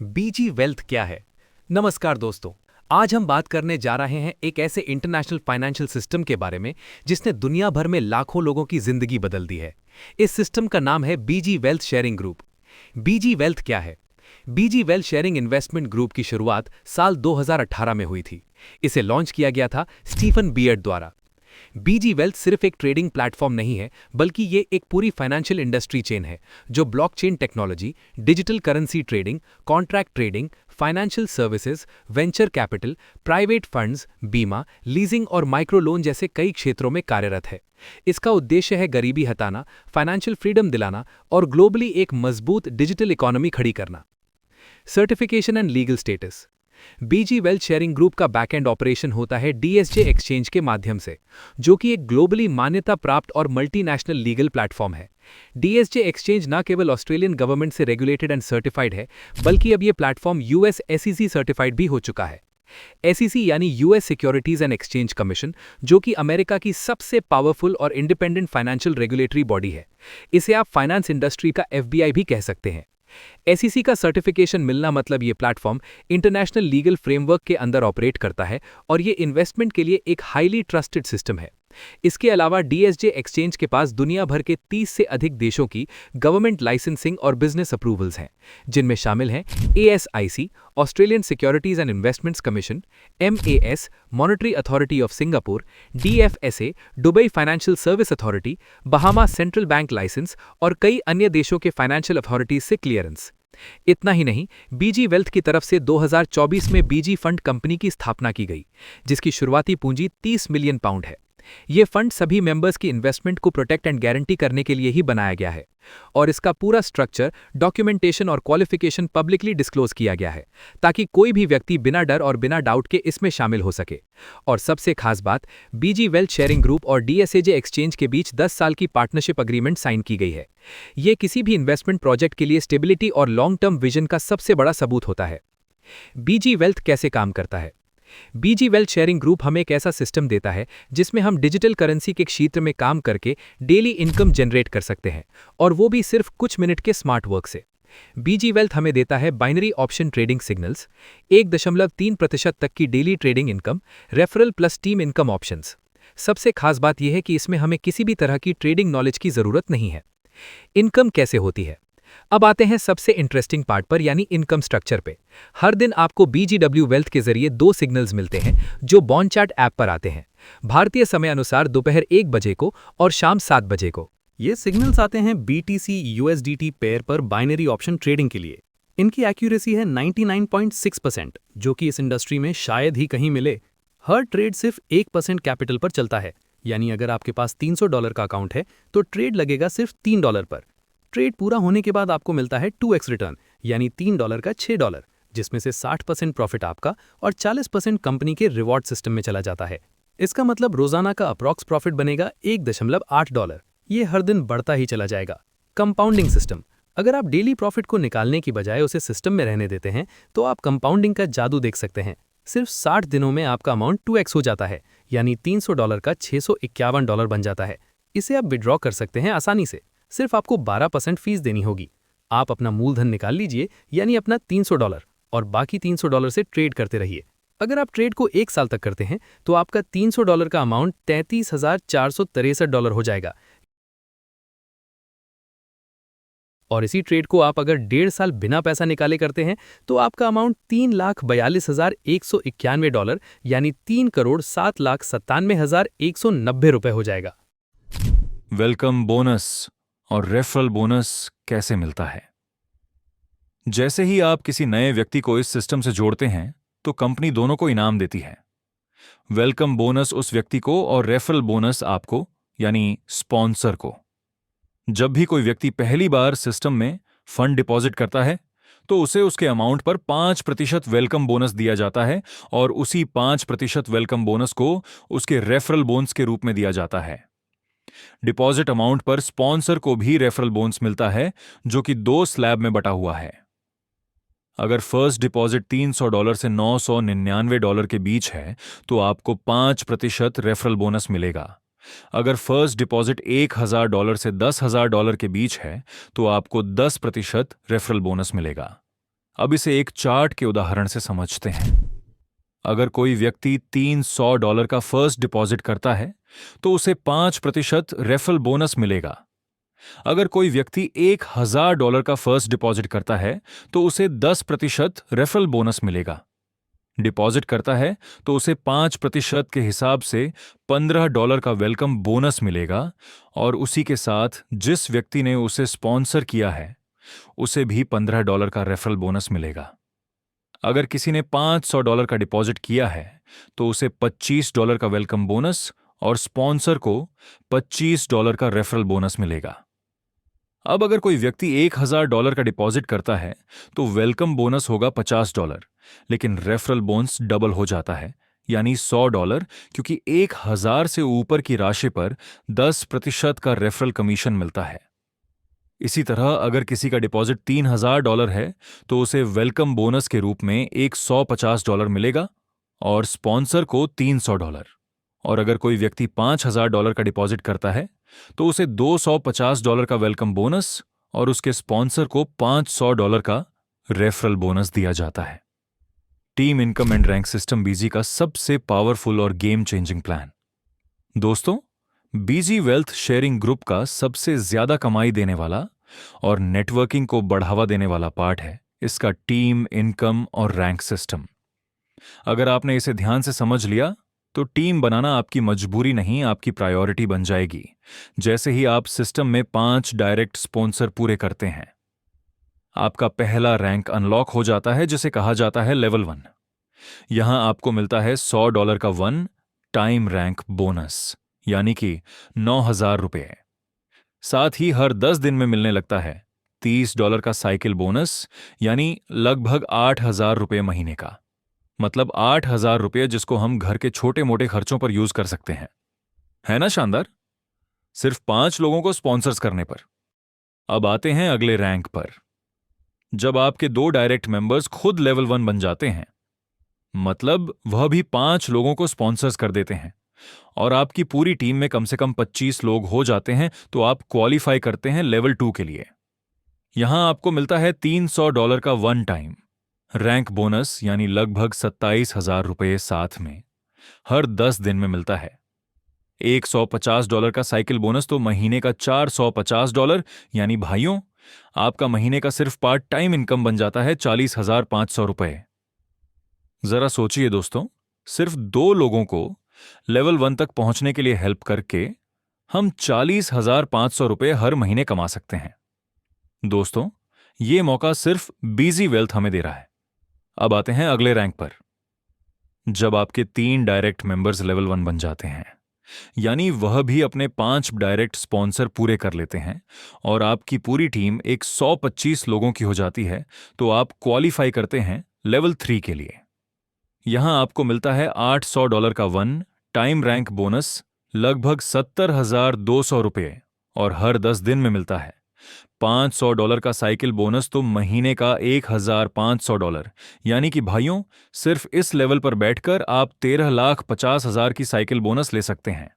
बीजी wealth क्या है? नमस्कार दोस्तों। आज हम बात करने जा रहे हैं एक ऐसे इंटरनेशनल फाइनेंशियल सिस्टम के बारे में जिसने दुनिया भर में लाखों लोगों की जिंदगी बदल दी है। इस सिस्टम का नाम है बीजी वेल्थ शेयरिंग ग्रुप। बीजी वेल्थ क्या है? बीजी वेल्थ शेयरिंग इन्वेस्टमेंट ग्रुप की शुरुआत साल 2018 में हुई थी। इसे लॉन्च किया गया था स्टीफन बियर्ड द्वारा। बीजी वेल्थ सिर्फ एक ट्रेडिंग प्लेटफॉर्म नहीं है, बल्कि ये एक पूरी फाइनेंशियल इंडस्ट्री चेन है जो blockchain technology, digital currency trading, contract trading, financial services, venture capital, private funds, बीमा, लीजिंग और माइक्रो लोन जैसे कई क्षेत्रों में कार्यरत है। इसका उद्देश्य है गरीबी हटाना, फाइनेंशियल फ्रीडम दिलाना और ग्लोबली एक मजबूत डिजिटल इकोनॉमी खड़ी करना। Certification and legal status. BG wealth sharing group का बैकएंड ऑपरेशन होता है डीएसजे एक्सचेंज के माध्यम से, जो कि एक ग्लोबली मान्यता प्राप्त और मल्टीनेशनल लीगल प्लेटफॉर्म है। डीएसजे एक्सचेंज न केवल ऑस्ट्रेलियन गवर्नमेंट से रेगुलेटेड एंड सर्टिफाइड है, बल्कि अब यह प्लेटफॉर्म यूएस एसईसी सर्टिफाइड भी हो चुका है। एसईसी यानी US securities and exchange commission, जो कि अमेरिका की सबसे पावरफुल और इंडिपेंडेंट फाइनेंशियल रेगुलेटरी बॉडी है। इसे आप फाइनेंस इंडस्ट्री का एफबीआई भी कह सकते हैं। एसईसी का सर्टिफिकेशन मिलना मतलब ये प्लेटफॉर्म इंटरनेशनल लीगल फ्रेमवर्क के अंदर ऑपरेट करता है और ये इन्वेस्टमेंट के लिए एक हाईली ट्रस्टेड सिस्टम है। इसके अलावा डीएसजे एक्सचेंज के पास दुनिया भर के 30 से अधिक देशों की गवर्नमेंट लाइसेंसिंग और बिजनेस अप्रूवल्स हैं, जिनमें शामिल हैं ASIC, Australian Securities and Investments Commission, MAS, Monetary Authority of Singapore, DFSA, Dubai Financial Service Authority, Bahama Central Bank licence और कई अन्य देशों के फाइनेंशियल अथॉरिटीज से क्लियरेंस। इतना ही नहीं, बीजी वेल्थ की तरफ से 2024 में बीजी फंड कंपनी की स्थापना की गई, जिसकी शुरुआती पूंजी 30 मिलियन पाउंड है। ये फंड सभी मेंबर्स की इन्वेस्टमेंट को प्रोटेक्ट एंड गारंटी करने के लिए ही बनाया गया है और इसका पूरा स्ट्रक्चर, डॉक्यूमेंटेशन और क्वालिफिकेशन पब्लिकली डिस्क्लोज किया गया है, ताकि कोई भी व्यक्ति बिना डर और बिना डाउट के इसमें शामिल हो सके। और सबसे खास बात, बीजी वेल्थ शेयरिंग ग्रुप और डीएसजे एक्सचेंज के बीच 10 साल की पार्टनरशिप अग्रीमेंट साइन की गई है। ये किसी भी इन्वेस्टमेंट प्रोजेक्ट के लिए स्टेबिलिटी और लॉन्ग टर्म विजन का सबसे बड़ा सबूत होता है। बीजी वेल्थ कैसे काम करता है? बीजी वेल्थ शेयरिंग ग्रुप हमें एक ऐसा सिस्टम देता है जिसमें हम डिजिटल करेंसी के क्षेत्र में काम करके डेली इनकम जनरेट कर सकते हैं, और वो भी सिर्फ कुछ मिनट के स्मार्ट वर्क से। बीजी वेल्थ हमें देता है बाइनरी ऑप्शन ट्रेडिंग सिग्नल्स, 1.3% तक की daily trading income, referral plus team income options. सबसे खास बात यह है कि इसमें हमें किसी भी तरह की ट्रेडिंग नॉलेज की जरूरत नहीं है। इनकम कैसे होती है? अब आते हैं सबसे इंटरेस्टिंग पार्ट पर, यानी इनकम स्ट्रक्चर पे। हर दिन आपको बीजीडब्ल्यू वेल्थ के जरिए 2 सिग्नल्स मिलते हैं जो बॉन्डचैट ऐप पर आते हैं, भारतीय समय अनुसार दोपहर 1 बजे को और शाम 7 बजे को। ये सिग्नल्स आते हैं बीटीसी यूएसडीटी पेयर पर बाइनरी ऑप्शन ट्रेडिंग के लिए। इनकी एक्यूरेसी है 99.6%, जो कि इस इंडस्ट्री में शायद ही कहीं मिले। हर ट्रेड सिर्फ 1% कैपिटल पर चलता है, यानी अगर आपके पास $300 का अकाउंट है तो ट्रेड लगेगा सिर्फ $3 पर। ट्रेड पूरा होने के बाद आपको मिलता है 2x रिटर्न, यानी $3 का $6, जिसमें से 60% प्रॉफिट आपका और 40% कंपनी के रिवॉर्ड सिस्टम में चला जाता है। इसका मतलब रोजाना का अप्रॉक्स प्रॉफिट बनेगा $1.8। ये हर दिन बढ़ता ही चला जाएगा। Compounding system. अगर आप डेली प्रॉफिट को निकालने की बजाय उसे सिस्टम में रहने देते हैं तो आप कंपाउंडिंग का जादू देख सकते हैं। सिर्फ 60 दिनों में आपका अमाउंट 2x हो जाता है, यानी $300 का $651 बन जाता है। इसे आप विड्रॉ कर सकते हैं आसानी से। सिर्फ आपको 12% फीस देनी होगी। आप अपना मूलधन निकाल लीजिए, यानी अपना $300, और बाकी $300 से ट्रेड करते रहिए। अगर आप ट्रेड को 1 साल तक करते हैं तो आपका $300 का अमाउंट $33,463 हो जाएगा, और इसी ट्रेड को आप अगर 1.5 साल बिना पैसा निकाले करते हैं तो आपका अमाउंट $3,42,191, यानी $3,07,97,190 हो जाएगा। वेलकम बोनस और रेफरल बोनस कैसे मिलता है? जैसे ही आप किसी नए व्यक्ति को इस सिस्टम से जोड़ते हैं तो कंपनी दोनों को इनाम देती है। वेलकम बोनस उस व्यक्ति को और रेफरल बोनस आपको, यानी स्पॉन्सर को। जब भी कोई व्यक्ति पहली बार सिस्टम में फंड डिपॉजिट करता है तो उसे उसके अमाउंट पर 5% वेलकम बोनस दिया जाता है, और उसी 5% वेलकम बोनस को उसके रेफरल बोनस के रूप में दिया जाता है। डिपॉजिट अमाउंट पर स्पॉन्सर को भी रेफरल बोनस मिलता है, जो कि 2 स्लैब में बटा हुआ है। अगर फर्स्ट डिपॉजिट $300 से $999 के बीच है तो आपको 5% रेफरल बोनस मिलेगा। अगर फर्स्ट डिपॉजिट $1,000 से $10,000 के बीच है तो आपको 10% रेफरल बोनस मिलेगा। अब इसे एक चार्ट के उदाहरण से समझते हैं। अगर कोई व्यक्ति $300 का फर्स्ट डिपॉजिट करता है तो उसे 5% रेफरल बोनस मिलेगा। अगर कोई व्यक्ति $1000 का फर्स्ट डिपॉजिट करता है तो उसे 10% रेफरल बोनस मिलेगा। डिपॉजिट करता है तो उसे 5% के हिसाब से $15 का वेलकम बोनस मिलेगा, और उसी के साथ जिस व्यक्ति ने उसे स्पॉन्सर किया है उसे भी $15 का रेफरल बोनस मिलेगा। अगर किसी ने $500 का डिपॉजिट किया है तो उसे $25 का वेलकम बोनस और स्पॉन्सर को $25 का रेफरल बोनस मिलेगा। अब अगर कोई व्यक्ति $1000 का डिपॉजिट करता है तो वेलकम बोनस होगा $50, लेकिन रेफरल बोनस डबल हो जाता है, यानी $100, क्योंकि 1000 से ऊपर की राशि पर 10% का रेफरल कमीशन मिलता है। इसी तरह अगर किसी का डिपॉजिट $3000 है तो उसे वेलकम बोनस के रूप में $150 मिलेगा और स्पॉन्सर को $300। और अगर कोई व्यक्ति $5000 का डिपॉजिट करता है तो उसे $250 का वेलकम बोनस और उसके स्पॉन्सर को $500 का रेफरल बोनस दिया जाता है। Team income and rank system BG का सबसे पावरफुल और गेम चेंजिंग प्लान। दोस्तों, बीजी वेल्थ शेयरिंग ग्रुप का सबसे ज्यादा कमाई देने वाला और नेटवर्किंग को बढ़ावा देने वाला पार्ट है इसका टीम इनकम और रैंक सिस्टम। अगर आपने इसे ध्यान से समझ लिया तो टीम बनाना आपकी मजबूरी नहीं, आपकी प्रायोरिटी बन जाएगी। जैसे ही आप सिस्टम में 5 डायरेक्ट स्पॉन्सर पूरे करते हैं, आपका पहला रैंक अनलॉक हो जाता है जिसे कहा जाता है लेवल 1। यहां आपको मिलता है $100 का 1 टाइम रैंक बोनस, यानी कि $9000। साथ ही हर 10 दिन में मिलने लगता है $30 का साइकिल बोनस, यानी लगभग $8000 महीने का। मतलब $8000 जिसको हम घर के छोटे मोटे खर्चों पर यूज कर सकते हैं। है ना शानदार? सिर्फ 5 लोगों को स्पॉन्सर्स करने पर। अब आते हैं अगले रैंक पर। जब आपके 2 डायरेक्ट मेंबर्स खुद लेवल 1 बन जाते हैं, मतलब वह भी 5 लोगों को स्पॉन्सर्स कर देते हैं, और आपकी पूरी टीम में कम से कम 25 लोग हो जाते हैं, तो आप क्वालिफाई करते हैं लेवल 2 के लिए। यहां आपको मिलता है $300 का 1 टाइम रैंक बोनस, यानी लगभग $27000 साथ में हर 10 दिन में मिलता है। $150 का साइकिल बोनस तो महीने का $450, यानी भाइयों आपका महीने का सिर्फ पार्ट टाइम इनकम बन जाता है $40,500। जरा सोचिए दोस्तों, सिर्फ 2 लोगों को लेवल 1 तक पहुंचने के लिए हेल्प करके हम $40,500 हर महीने कमा सकते हैं। दोस्तों, यह मौका सिर्फ बीजी वेल्थ हमें दे रहा है। अब आते हैं अगले रैंक पर। जब आपके 3 डायरेक्ट मेंबर्स लेवल 1 बन जाते हैं, यानी वह भी अपने 5 डायरेक्ट स्पॉन्सर पूरे कर लेते हैं, और आपकी पूरी टीम 125 लोगों की हो जाती है, तो आप क्वालिफाई करते हैं लेवल 3 के लिए। यहां आपको मिलता है $800 का 1 टाइम रैंक बोनस, लगभग $70,200, और हर 10 दिन में मिलता है। $500 का साइकिल बोनस तो महीने का $1,500, यानी कि भाइयों सिर्फ इस लेवल पर बैठकर आप 13,50,000 की साइकिल बोनस ले सकते हैं।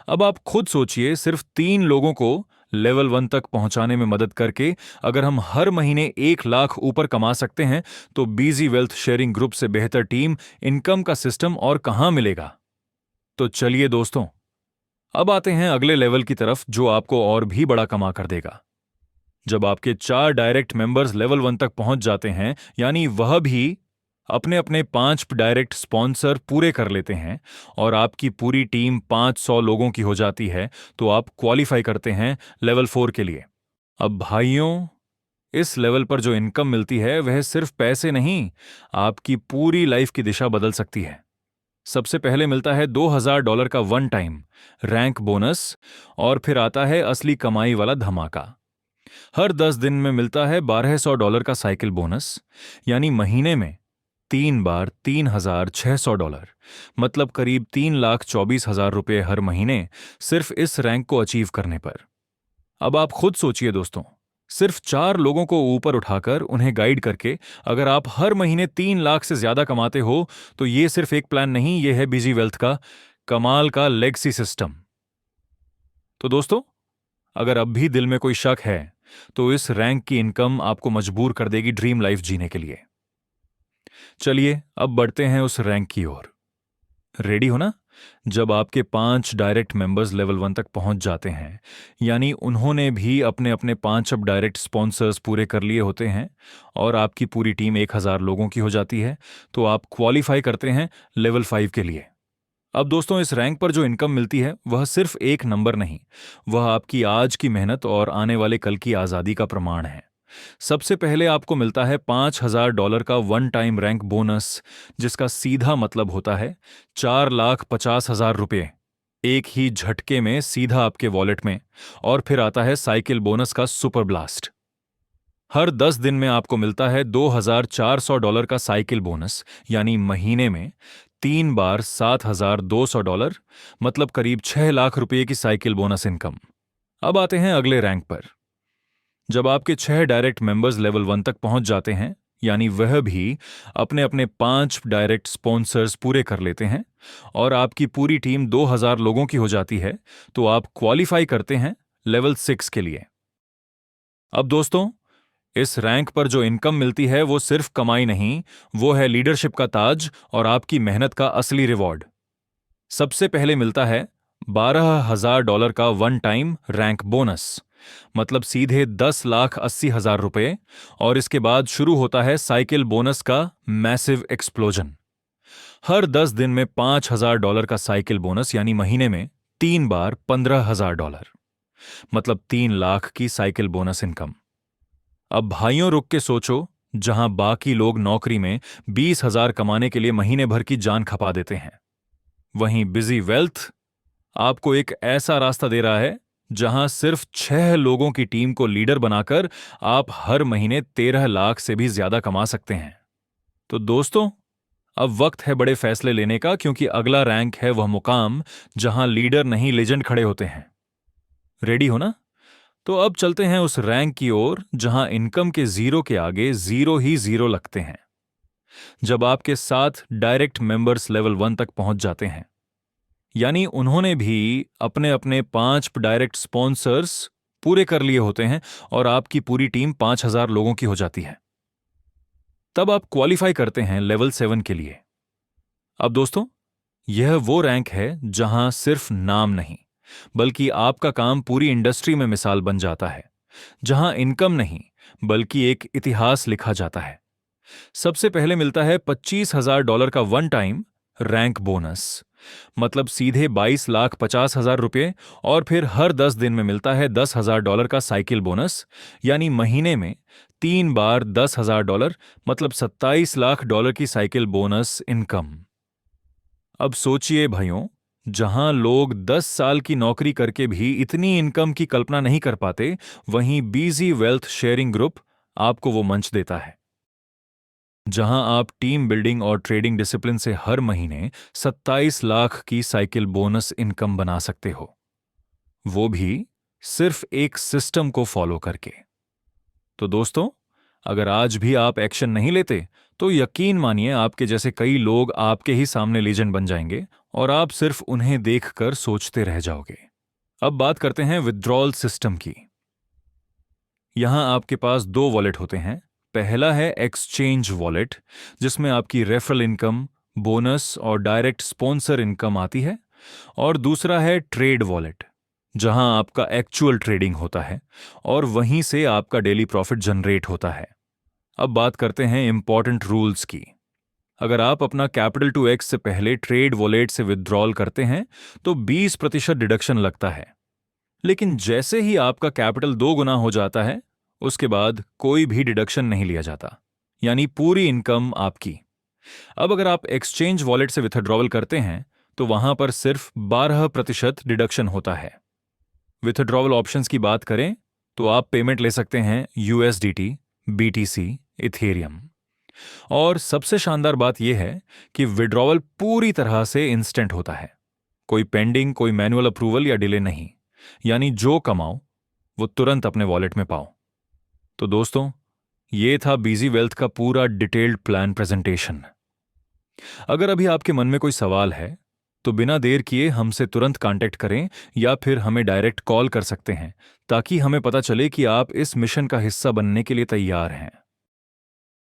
अब आप खुद सोचिए, सिर्फ 3 लोगों को लेवल 1 तक पहुंचाने में मदद करके अगर हम हर महीने 1 लाख ऊपर कमा सकते हैं, तो बीजी वेल्थ शेयरिंग ग्रुप से बेहतर टीम इनकम का सिस्टम और कहां मिलेगा। तो चलिए दोस्तों, अब आते हैं अगले लेवल की तरफ जो आपको और भी बड़ा कमा कर देगा। जब आपके 4 डायरेक्ट मेंबर्स लेवल 1 तक पहुंच जाते हैं, यानी वह भी अपने अपने 5 डायरेक्ट स्पॉन्सर पूरे कर लेते हैं, और आपकी पूरी टीम 500 लोगों की हो जाती है, तो आप क्वालिफाई करते हैं लेवल 4 के लिए। अब भाइयों, इस लेवल पर जो इनकम मिलती है वह सिर्फ पैसे नहीं, आपकी पूरी लाइफ की दिशा बदल सकती है। सबसे पहले मिलता है $2000 का 1 टाइम रैंक बोनस, और फिर आता है असली कमाई वाला धमाका। हर 10 दिन में मिलता है $1200 का साइकिल बोनस, यानी महीने में 3 बार $3600, मतलब करीब $3,24,000 हर महीने, सिर्फ इस रैंक को अचीव करने पर। अब आप खुद सोचिए दोस्तों, सिर्फ 4 लोगों को ऊपर उठाकर उन्हें गाइड करके अगर आप हर महीने 3 लाख से ज्यादा कमाते हो, तो ये सिर्फ एक प्लान नहीं, ये है बीजी वेल्थ का कमाल का लेगसी सिस्टम। तो दोस्तों, अगर अब भी दिल में कोई शक है तो इस रैंक की इनकम आपको मजबूर कर देगी ड्रीम लाइफ जीने के लिए। चलिए अब बढ़ते हैं उस रैंक की ओर। रेडी हो ना? जब आपके 5 डायरेक्ट मेंबर्स लेवल 1 तक पहुंच जाते हैं, यानी उन्होंने भी अपने अपने 5 अब डायरेक्ट स्पॉन्सर्स पूरे कर लिए होते हैं और आपकी पूरी टीम 1000 लोगों की हो जाती है, तो आप क्वालिफाई करते हैं लेवल 5 के लिए। अब दोस्तों, इस रैंक पर जो इनकम मिलती है वह सिर्फ एक नंबर नहीं, वह आपकी आज की मेहनत और आने वाले कल की आज़ादी का प्रमाण है। सबसे पहले आपको मिलता है $5000 का वन टाइम रैंक बोनस, जिसका सीधा मतलब होता है 4,50,000 रुपये एक ही झटके में सीधा आपके वॉलेट में। और फिर आता है साइकिल बोनस का सुपर ब्लास्ट। हर 10 दिन में आपको मिलता है $2,400 का साइकिल बोनस, यानी महीने में 3 बार $7,200, मतलब करीब 6 लाख रुपए की साइकिल बोनस इनकम। अब आते हैं अगले रैंक पर। जब आपके 6 डायरेक्ट मेंबर्स लेवल 1 तक पहुंच जाते हैं, यानी वह भी अपने अपने 5 डायरेक्ट स्पॉन्सर्स पूरे कर लेते हैं और आपकी पूरी टीम 2000 लोगों की हो जाती है, तो आप क्वालिफाई करते हैं लेवल 6 के लिए। अब दोस्तों, इस रैंक पर जो इनकम मिलती है वो सिर्फ कमाई नहीं, वो है लीडरशिप का ताज और आपकी मेहनत का असली रिवॉर्ड। सबसे पहले मिलता है $12,000 का वन टाइम रैंक बोनस, मतलब सीधे 10,80,000 रुपए। और इसके बाद शुरू होता है साइकिल बोनस का मैसिव एक्सप्लोजन। हर 10 दिन में $5,000 का साइकिल बोनस, यानी महीने में 3 बार $15,000, मतलब 3 लाख की साइकिल बोनस इनकम। अब भाइयों, रुक के सोचो, जहां बाकी लोग नौकरी में 20,000 कमाने के लिए महीने भर की जान खपा देते हैं, वहीं बिजी वेल्थ आपको एक ऐसा रास्ता दे रहा है जहां सिर्फ 6 लोगों की टीम को लीडर बनाकर आप हर महीने 13 लाख से भी ज्यादा कमा सकते हैं। तो दोस्तों, अब वक्त है बड़े फैसले लेने का, क्योंकि अगला रैंक है वह मुकाम जहां लीडर नहीं लेजेंड खड़े होते हैं। रेडी हो ना? तो अब चलते हैं उस रैंक की ओर जहां इनकम के जीरो के आगे जीरो ही जीरो लगते हैं। जब आपके 7 डायरेक्ट मेंबर्स लेवल 1 तक पहुंच जाते हैं, यानी उन्होंने भी अपने अपने 5 डायरेक्ट स्पॉन्सर्स पूरे कर लिए होते हैं और आपकी पूरी टीम 5000 लोगों की हो जाती है, तब आप क्वालिफाई करते हैं लेवल 7 के लिए। अब दोस्तों, यह वो रैंक है जहां सिर्फ नाम नहीं, बल्कि आपका काम पूरी इंडस्ट्री में मिसाल बन जाता है, जहां इनकम नहीं बल्कि एक इतिहास लिखा जाता है। सबसे पहले मिलता है $25,000 का वन टाइम रैंक बोनस, मतलब सीधे 22,50,000 रुपये। और फिर हर 10 दिन में मिलता है $10,000 का साइकिल बोनस, यानी महीने में 3 बार $10,000, मतलब $27 लाख की साइकिल बोनस इनकम। अब सोचिए भाइयों, जहां लोग 10 साल की नौकरी करके भी इतनी इनकम की कल्पना नहीं कर पाते, वहीं बीजी वेल्थ शेयरिंग ग्रुप आपको वो मंच देता है जहां आप टीम बिल्डिंग और ट्रेडिंग डिसिप्लिन से हर महीने 27 लाख की साइकिल बोनस इनकम बना सकते हो, वो भी सिर्फ एक सिस्टम को फॉलो करके। तो दोस्तों, अगर आज भी आप एक्शन नहीं लेते, तो यकीन मानिए आपके जैसे कई लोग आपके ही सामने लीजेंड बन जाएंगे और आप सिर्फ उन्हें देखकर सोचते रह जाओगे। अब बात करते हैं विथड्रॉल सिस्टम की। यहां आपके पास 2 वॉलेट होते हैं। पहला है एक्सचेंज वॉलेट, जिसमें आपकी रेफरल इनकम, बोनस और डायरेक्ट स्पॉन्सर इनकम आती है। और दूसरा है ट्रेड वॉलेट, जहां आपका एक्चुअल ट्रेडिंग होता है और वहीं से आपका डेली प्रॉफिट जनरेट होता है। अब बात करते हैं इंपॉर्टेंट रूल्स की। अगर आप अपना कैपिटल टू एक्स से पहले ट्रेड वॉलेट से विथड्रॉल करते हैं तो 20% डिडक्शन लगता है, लेकिन जैसे ही आपका कैपिटल 2 गुना हो जाता है, उसके बाद कोई भी डिडक्शन नहीं लिया जाता, यानी पूरी इनकम आपकी। अब अगर आप एक्सचेंज वॉलेट से विथड्रॉवल करते हैं तो वहां पर सिर्फ 12% डिडक्शन होता है। विथड्रॉवल ऑप्शंस की बात करें तो आप पेमेंट ले सकते हैं USDT, BTC, इथेरियम। और सबसे शानदार बात यह है कि विड्रॉवल पूरी तरह से इंस्टेंट होता है, कोई पेंडिंग, कोई मैनुअल अप्रूवल या डिले नहीं, यानी जो कमाओ वो तुरंत अपने वॉलेट में पाओ। तो दोस्तों, ये था बीजी वेल्थ का पूरा डिटेल्ड प्लान प्रेजेंटेशन। अगर अभी आपके मन में कोई सवाल है तो बिना देर किए हमसे तुरंत कांटेक्ट करें या फिर हमें डायरेक्ट कॉल कर सकते हैं ताकि हमें पता चले कि आप इस मिशन का हिस्सा बनने के लिए तैयार हैं।